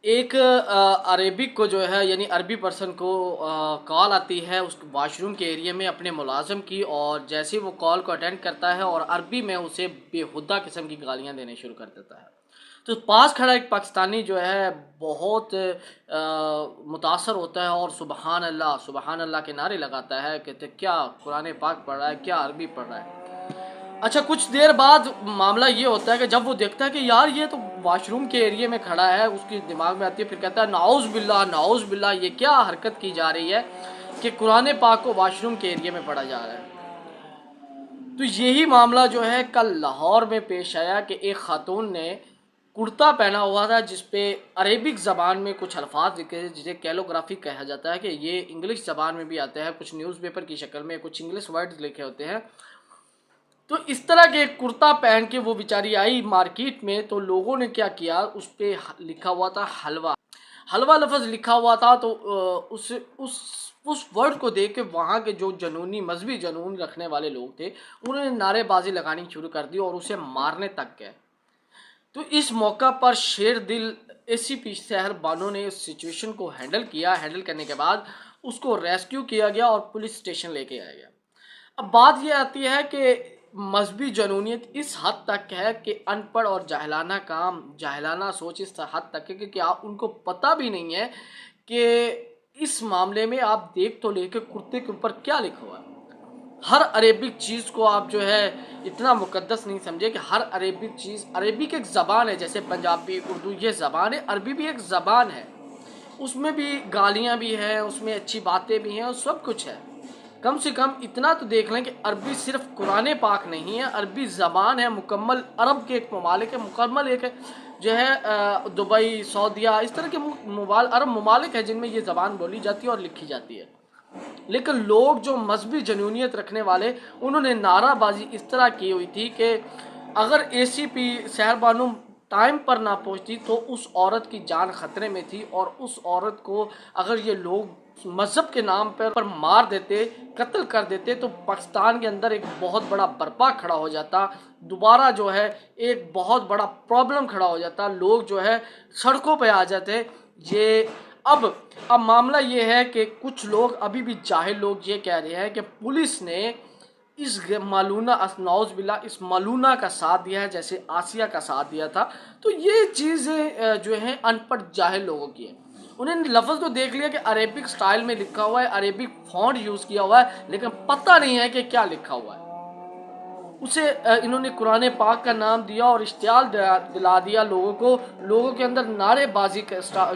एक अरेबिक को जो है यानी अरबी पर्सन को कॉल आती है उस वॉशरूम के एरिया में अपने मुलाजिम की, और जैसे ही वो कॉल को अटेंड करता है और अरबी में उसे बेहुदा किस्म की गालियां देने शुरू कर देता है। तो पास खड़ा एक पाकिस्तानी जो है बहुत मुतासर होता है और सुबहान अल्लाह के नारे लगाता है, कहते क्या कुरान पाक पढ़ रहा है, क्या अरबी पढ़ रहा है। अच्छा, कुछ देर बाद मामला ये होता है कि जब वो देखता है कि यार ये तो वॉशरूम के एरिया में खड़ा है, उसके दिमाग में आती है, फिर कहता है नाउज़ बिल्ला, ये क्या हरकत की जा रही है कि कुरान पाक को वॉशरूम के एरिया में पढ़ा जा रहा है। तो यही मामला जो है कल लाहौर में पेश आया कि एक खातून ने कुर्ता पहना हुआ था जिस पे अरेबिक ज़बान में कुछ अल्फाज लिखे थे जिसे कैलोग्राफी कहा जाता है, कि ये इंग्लिश ज़बान में भी आते हैं, कुछ न्यूज़पेपर की शक्ल में कुछ इंग्लिश वर्ड्स लिखे होते हैं। तो इस तरह के कुर्ता पहन के वो बेचारी आई मार्केट में, तो लोगों ने क्या किया, उस पे लिखा हुआ था हलवा, हलवा लफ्ज़ लिखा हुआ था। तो उस वर्ड को देख के वहाँ के जो जनूनी मजहबी जनून रखने वाले लोग थे, उन्होंने नारेबाजी लगानी शुरू कर दी और उसे मारने तक गए। तो इस मौका पर शेर दिल एसीपी शहर बानो ने इस सिचुएशन को हैंडल करने के बाद उसको रेस्क्यू किया गया और पुलिस स्टेशन लेके आया गया। अब बात यह आती है कि मजहबी जनूनियत इस हद तक है कि अनपढ़ और जाहिलाना काम, जाहिलाना सोच इस हद तक है कि आप उनको पता भी नहीं है कि इस मामले में आप देख तो लेके कुर्ते के ऊपर क्या लिखा हुआ है। हर अरेबिक चीज़ को आप जो है इतना मुकद्दस नहीं समझे कि हर अरेबिक चीज़, अरेबिक एक ज़बान है, जैसे पंजाबी उर्दू ये ज़बान है, अरबी भी एक ज़बान है, उसमें भी गालियाँ भी हैं, उसमें अच्छी बातें भी हैं और सब कुछ है। कम से कम इतना तो देख लें कि अरबी सिर्फ कुरान पाक नहीं है, अरबी ज़बान है, मुकम्मल अरब के एक ममालिक है, मुकम्मल एक जो है दुबई, सऊदीया, इस तरह के अरब ममालिक है जिनमें ये ज़बान बोली जाती है और लिखी जाती है। लेकिन लोग जो मजहबी जनूनियत रखने वाले, उन्होंने नाराबाजी इस तरह की हुई थी कि अगर एसीपी शहर बानो टाइम पर ना पहुंचती तो उस औरत की जान खतरे में थी, और उस औरत को अगर ये लोग मज़हब के नाम पर मार देते, कत्ल कर देते, तो पाकिस्तान के अंदर एक बहुत बड़ा बर्पा खड़ा हो जाता, दोबारा जो है एक बहुत बड़ा प्रॉब्लम खड़ा हो जाता, लोग जो है सड़कों पे आ जाते। ये अब मामला ये है कि कुछ लोग अभी भी जाहिल लोग ये कह रहे हैं कि पुलिस ने इस मालूना असनौज बिल्ला इस मालूना का साथ दिया है जैसे आसिया का साथ दिया था। तो ये चीज़ें जो हैं अनपढ़ जाहिल लोगों की है। उन्होंने लफ्ज़ तो देख लिया कि अरेबिक स्टाइल में लिखा हुआ है, अरेबिक फॉन्ट यूज़ किया हुआ है, लेकिन पता नहीं है कि क्या लिखा हुआ है। उसे इन्होंने कुरान पाक का नाम दिया और इश्तियाल दिला दिया लोगों को, लोगों के अंदर नारेबाजी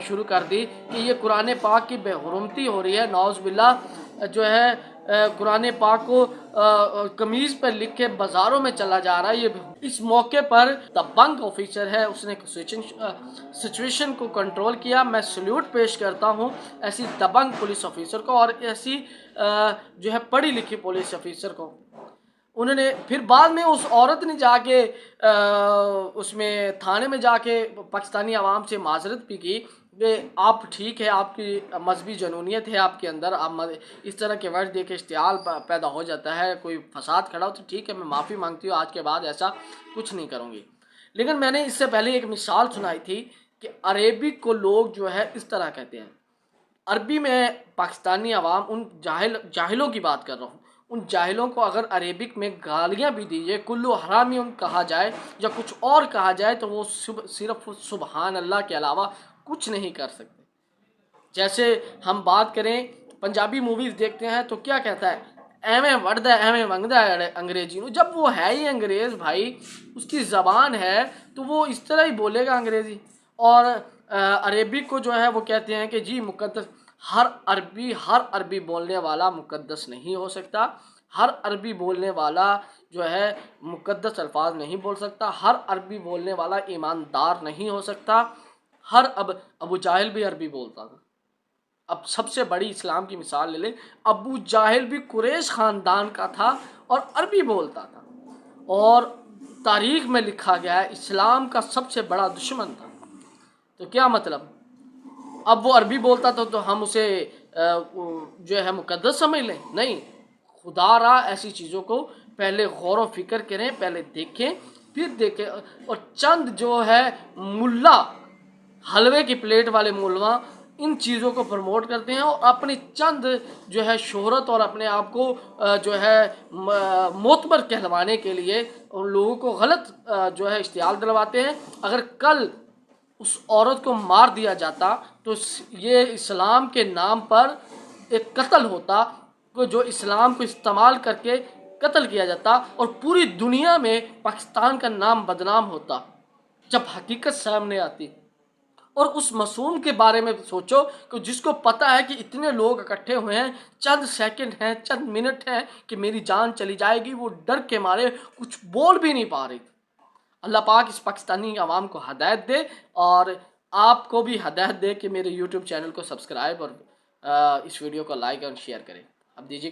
शुरू कर दी कि ये कुरान पाक की बेहुरमती हो रही है, नौज़ बिल्ला जो है कुरान पाक को कमीज़ पर लिख के बाज़ारों में चला जा रहा है ये। इस मौके पर दबंग ऑफिसर है, उसने सिचुएशन को कंट्रोल किया। मैं सल्यूट पेश करता हूँ ऐसी दबंग पुलिस ऑफिसर को और ऐसी जो है पढ़ी लिखी पुलिस ऑफिसर को। उन्होंने फिर बाद में उस औरत ने जाके उसमें थाने में जाके पाकिस्तानी आवाम से माजरत भी की कि आप ठीक है, आपकी मजहबी जनूनियत है आपके अंदर, आप इस तरह के वर्ड दे के इश्तियाल पैदा हो जाता है, कोई फसाद खड़ा हो तो ठीक है, मैं माफ़ी मांगती हूँ, आज के बाद ऐसा कुछ नहीं करूँगी। लेकिन मैंने इससे पहले एक मिसाल सुनाई थी कि अरेबिक को लोग जो है इस तरह कहते हैं। अरबी में पाकिस्तानी अवाम, उन जाहिलों की बात कर रहा हूँ, उन जाहिलों को अगर अरेबिक में गालियाँ भी दीजिए, कुल्लू हरामी उन कहा जाए या कुछ और कहा जाए, तो वो सिर्फ सुबहान अल्लाह के अलावा कुछ नहीं कर सकते। जैसे हम बात करें पंजाबी मूवीज़ देखते हैं तो क्या कहता है, एवें वढ़दा एवें मंगदा है अंग्रेजी में, जब वो है ही अंग्रेज़ भाई, उसकी ज़बान है तो वो इस तरह ही बोलेगा अंग्रेज़ी। और अरेबिक को जो है वो कहते हैं कि जी मुकद्दस, हर अरबी बोलने वाला मुकद्दस नहीं हो सकता, हर अरबी बोलने वाला जो है मुकद्दस अल्फाज नहीं बोल सकता, हर अरबी बोलने वाला ईमानदार नहीं हो सकता। अबू जाहिल भी अरबी बोलता था। अब सबसे बड़ी इस्लाम की मिसाल ले लें, अबू जाहिल भी कुरैश ख़ानदान का था और अरबी बोलता था, और तारीख़ में लिखा गया है इस्लाम का सबसे बड़ा दुश्मन था। तो क्या मतलब, अब वो अरबी बोलता था तो हम उसे जो है मुकद्दस समझ लें? नहीं, खुदा रहा ऐसी चीज़ों को पहले गौर व फिक्र करें, पहले देखें फिर देखें। और चंद जो है मुल्ला हलवे की प्लेट वाले मुलवा इन चीज़ों को प्रमोट करते हैं और अपनी चंद जो है शोहरत और अपने आप को जो है मोतबर कहलवाने के लिए उन लोगों को गलत जो है इश्तियाल दिलवाते हैं। अगर कल उस औरत को मार दिया जाता तो ये इस्लाम के नाम पर एक कत्ल होता, को जो इस्लाम को इस्तेमाल करके कत्ल किया जाता और पूरी दुनिया में पाकिस्तान का नाम बदनाम होता जब हकीकत सामने आती। और उस मासूम के बारे में सोचो कि जिसको पता है कि इतने लोग इकट्ठे हुए हैं, चंद सेकंड हैं, चंद मिनट हैं कि मेरी जान चली जाएगी, वो डर के मारे कुछ बोल भी नहीं पा रही। अल्लाह पाक इस पाकिस्तानी आवाम को हदायत दे और आपको भी हदायत दे कि मेरे यूट्यूब चैनल को सब्सक्राइब और इस वीडियो को लाइक और शेयर करें। अब दीजिए